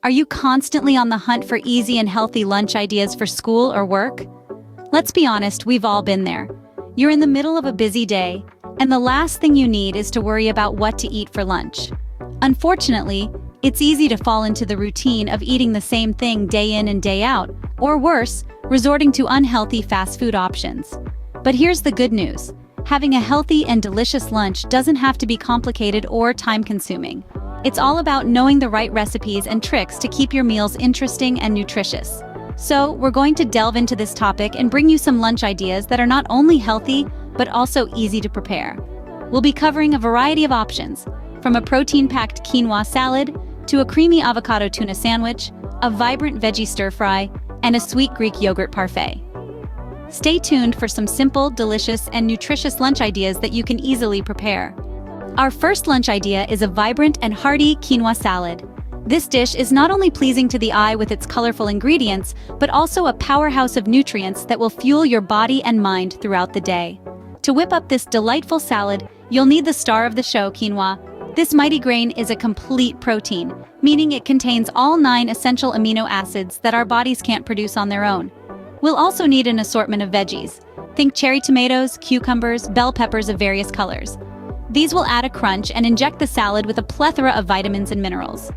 Are you constantly on the hunt for easy and healthy lunch ideas for school or work? Let's be honest, we've all been there. You're in the middle of a busy day, and the last thing you need is to worry about what to eat for lunch. Unfortunately, it's easy to fall into the routine of eating the same thing day in and day out, or worse, resorting to unhealthy fast food options. But here's the good news. Having a healthy and delicious lunch doesn't have to be complicated or time-consuming. It's all about knowing the right recipes and tricks to keep your meals interesting and nutritious. So, we're going to delve into this topic and bring you some lunch ideas that are not only healthy, but also easy to prepare. We'll be covering a variety of options, from a protein-packed quinoa salad to a creamy avocado tuna sandwich, a vibrant veggie stir-fry, and a sweet Greek yogurt parfait. Stay tuned for some simple, delicious, and nutritious lunch ideas that you can easily prepare. Our first lunch idea is a vibrant and hearty quinoa salad. This dish is not only pleasing to the eye with its colorful ingredients, but also a powerhouse of nutrients that will fuel your body and mind throughout the day. To whip up this delightful salad, you'll need the star of the show, quinoa. This mighty grain is a complete protein, meaning it contains all 9 essential amino acids that our bodies can't produce on their own. We'll also need an assortment of veggies. Think cherry tomatoes, cucumbers, bell peppers of various colors. These will add a crunch and inject the salad with a plethora of vitamins and minerals.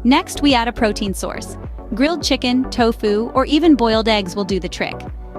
Next, we add a protein source. Grilled chicken, tofu, or even boiled eggs will do the trick.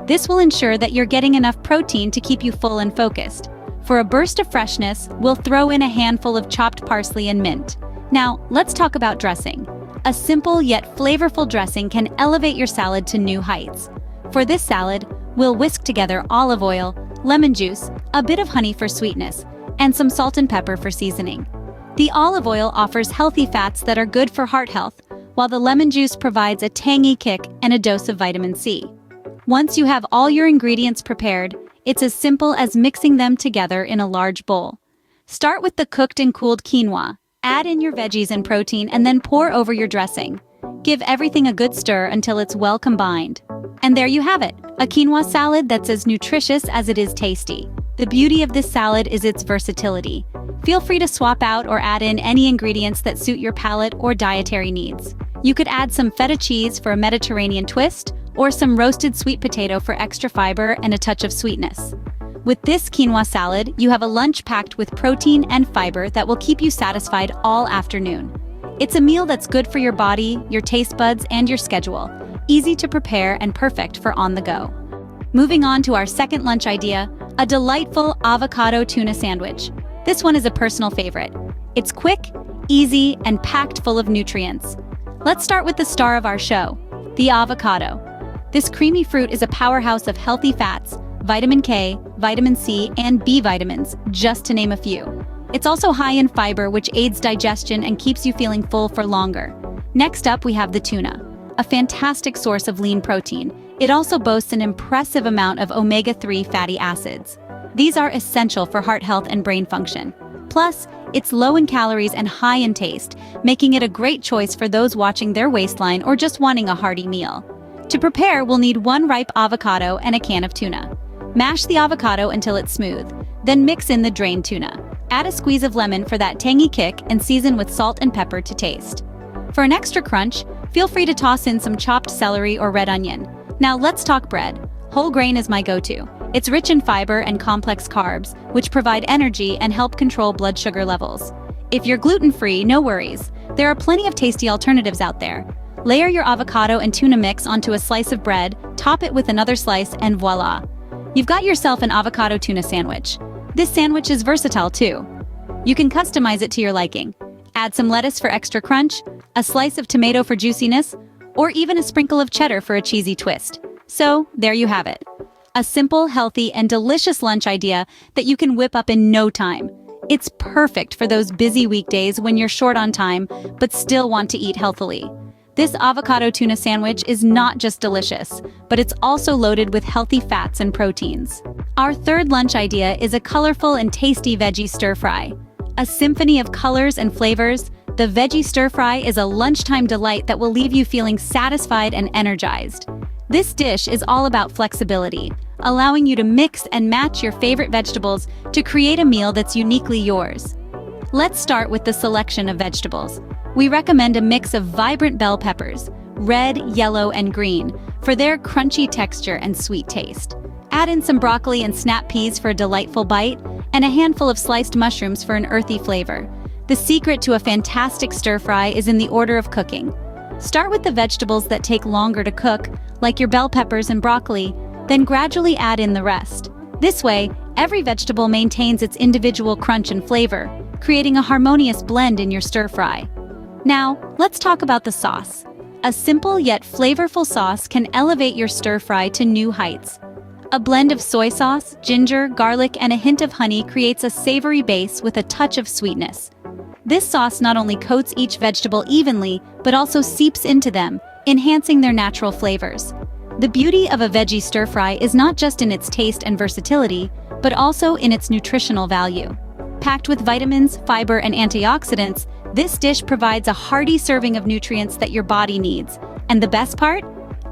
This will ensure that you're getting enough protein to keep you full and focused. For a burst of freshness, we'll throw in a handful of chopped parsley and mint. Now, let's talk about dressing. A simple yet flavorful dressing can elevate your salad to new heights. For this salad, we'll whisk together olive oil, lemon juice, a bit of honey for sweetness, and some salt and pepper for seasoning. The olive oil offers healthy fats that are good for heart health, while the lemon juice provides a tangy kick and a dose of vitamin C. Once you have all your ingredients prepared, it's as simple as mixing them together in a large bowl. Start with the cooked and cooled quinoa, add in your veggies and protein, and then pour over your dressing. Give everything a good stir until it's well combined. And there you have it, a quinoa salad that's as nutritious as it is tasty. The beauty of this salad is its versatility. Feel free to swap out or add in any ingredients that suit your palate or dietary needs. You could add some feta cheese for a Mediterranean twist, or some roasted sweet potato for extra fiber and a touch of sweetness. With this quinoa salad, you have a lunch packed with protein and fiber that will keep you satisfied all afternoon. It's a meal that's good for your body, your taste buds, and your schedule. Easy to prepare and perfect for on the go. Moving on to our second lunch idea, a delightful avocado tuna sandwich. This one is a personal favorite. It's quick, easy, and packed full of nutrients. Let's start with the star of our show, the avocado. This creamy fruit is a powerhouse of healthy fats, vitamin K, vitamin C, and B vitamins, just to name a few. It's also high in fiber, which aids digestion and keeps you feeling full for longer. Next up, we have the tuna, a fantastic source of lean protein. It also boasts an impressive amount of omega-3 fatty acids. These are essential for heart health and brain function. Plus, it's low in calories and high in taste, making it a great choice for those watching their waistline or just wanting a hearty meal. To prepare, we'll need 1 ripe avocado and a can of tuna. Mash the avocado until it's smooth, then mix in the drained tuna. Add a squeeze of lemon for that tangy kick and season with salt and pepper to taste. For an extra crunch, feel free to toss in some chopped celery or red onion. Now let's talk bread. Whole grain is my go-to. It's rich in fiber and complex carbs, which provide energy and help control blood sugar levels. If you're gluten-free, no worries. There are plenty of tasty alternatives out there. Layer your avocado and tuna mix onto a slice of bread, top it with another slice, and voila! You've got yourself an avocado tuna sandwich. This sandwich is versatile too. You can customize it to your liking. Add some lettuce for extra crunch, a slice of tomato for juiciness, or even a sprinkle of cheddar for a cheesy twist. So, there you have it. A simple, healthy, and delicious lunch idea that you can whip up in no time. It's perfect for those busy weekdays when you're short on time, but still want to eat healthily. This avocado tuna sandwich is not just delicious, but it's also loaded with healthy fats and proteins. Our third lunch idea is a colorful and tasty veggie stir-fry. A symphony of colors and flavors, the veggie stir-fry is a lunchtime delight that will leave you feeling satisfied and energized. This dish is all about flexibility, allowing you to mix and match your favorite vegetables to create a meal that's uniquely yours. Let's start with the selection of vegetables. We recommend a mix of vibrant bell peppers, red, yellow, and green, for their crunchy texture and sweet taste. Add in some broccoli and snap peas for a delightful bite, and a handful of sliced mushrooms for an earthy flavor. The secret to a fantastic stir-fry is in the order of cooking. Start with the vegetables that take longer to cook, like your bell peppers and broccoli, then gradually add in the rest. This way, every vegetable maintains its individual crunch and flavor, creating a harmonious blend in your stir-fry. Now, let's talk about the sauce. A simple yet flavorful sauce can elevate your stir-fry to new heights. A blend of soy sauce, ginger, garlic, and a hint of honey creates a savory base with a touch of sweetness. This sauce not only coats each vegetable evenly, but also seeps into them, enhancing their natural flavors. The beauty of a veggie stir-fry is not just in its taste and versatility, but also in its nutritional value. Packed with vitamins, fiber, and antioxidants, this dish provides a hearty serving of nutrients that your body needs. And the best part?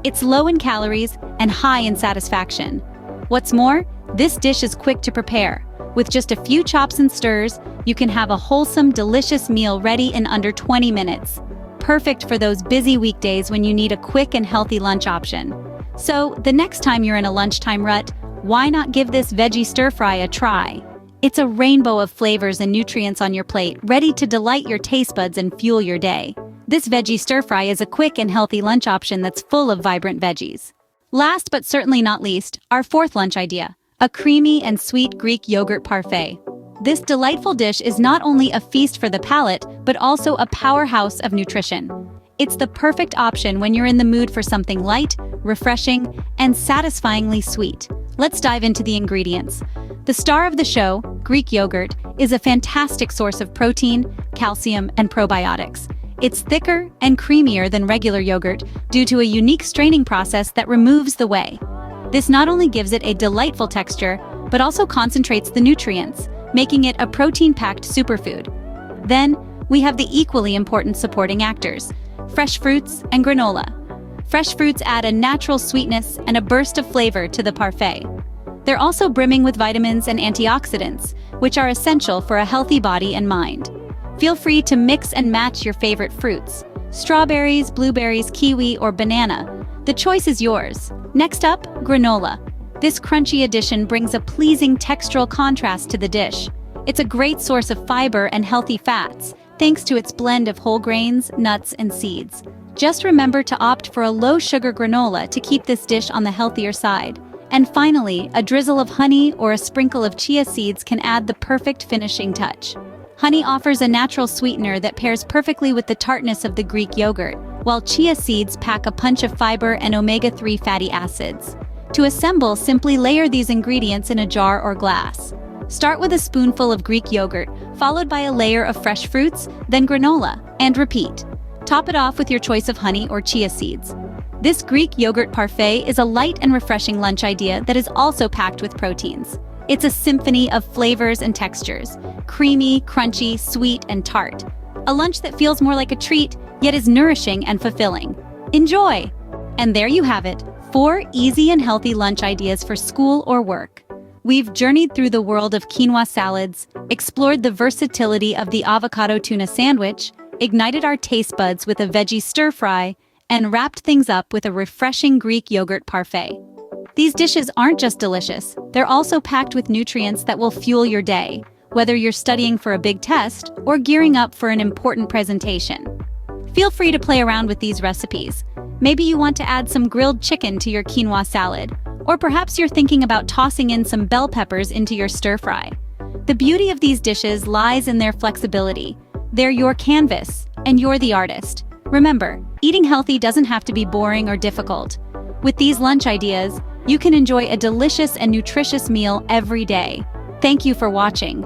It's low in calories and high in satisfaction. What's more, this dish is quick to prepare. With just a few chops and stirs, you can have a wholesome, delicious meal ready in under 20 minutes. Perfect for those busy weekdays when you need a quick and healthy lunch option. So, the next time you're in a lunchtime rut, why not give this veggie stir-fry a try? It's a rainbow of flavors and nutrients on your plate, ready to delight your taste buds and fuel your day. This veggie stir-fry is a quick and healthy lunch option that's full of vibrant veggies. Last but certainly not least, our fourth lunch idea, a creamy and sweet Greek yogurt parfait. This delightful dish is not only a feast for the palate, but also a powerhouse of nutrition. It's the perfect option when you're in the mood for something light, refreshing, and satisfyingly sweet. Let's dive into the ingredients. The star of the show, Greek yogurt, is a fantastic source of protein, calcium, and probiotics. It's thicker and creamier than regular yogurt due to a unique straining process that removes the whey. This not only gives it a delightful texture, but also concentrates the nutrients, making it a protein-packed superfood. Then, we have the equally important supporting actors, fresh fruits and granola. Fresh fruits add a natural sweetness and a burst of flavor to the parfait. They're also brimming with vitamins and antioxidants, which are essential for a healthy body and mind. Feel free to mix and match your favorite fruits: strawberries, blueberries, kiwi, or banana. The choice is yours. Next up, granola. This crunchy addition brings a pleasing textural contrast to the dish. It's a great source of fiber and healthy fats, thanks to its blend of whole grains, nuts, and seeds. Just remember to opt for a low-sugar granola to keep this dish on the healthier side. And finally, a drizzle of honey or a sprinkle of chia seeds can add the perfect finishing touch. Honey offers a natural sweetener that pairs perfectly with the tartness of the Greek yogurt, while chia seeds pack a punch of fiber and omega-3 fatty acids. To assemble, simply layer these ingredients in a jar or glass. Start with a spoonful of Greek yogurt, followed by a layer of fresh fruits, then granola, and repeat. Top it off with your choice of honey or chia seeds. This Greek yogurt parfait is a light and refreshing lunch idea that is also packed with proteins. It's a symphony of flavors and textures: creamy, crunchy, sweet, and tart. A lunch that feels more like a treat, yet is nourishing and fulfilling. Enjoy! And there you have it, 4 easy and healthy lunch ideas for school or work. We've journeyed through the world of quinoa salads, explored the versatility of the avocado tuna sandwich, ignited our taste buds with a veggie stir-fry, and wrapped things up with a refreshing Greek yogurt parfait. These dishes aren't just delicious, they're also packed with nutrients that will fuel your day, whether you're studying for a big test or gearing up for an important presentation. Feel free to play around with these recipes. Maybe you want to add some grilled chicken to your quinoa salad, or perhaps you're thinking about tossing in some bell peppers into your stir-fry. The beauty of these dishes lies in their flexibility. They're your canvas, and you're the artist. Remember, eating healthy doesn't have to be boring or difficult. With these lunch ideas, you can enjoy a delicious and nutritious meal every day. Thank you for watching.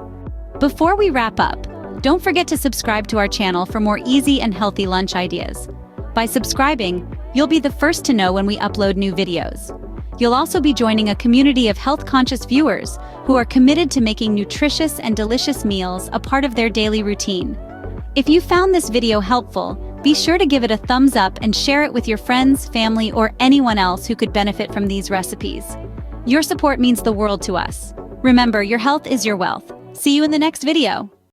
Before we wrap up, don't forget to subscribe to our channel for more easy and healthy lunch ideas. By subscribing, you'll be the first to know when we upload new videos. You'll also be joining a community of health-conscious viewers who are committed to making nutritious and delicious meals a part of their daily routine. If you found this video helpful, be sure to give it a thumbs up and share it with your friends, family, or anyone else who could benefit from these recipes. Your support means the world to us. Remember, your health is your wealth. See you in the next video.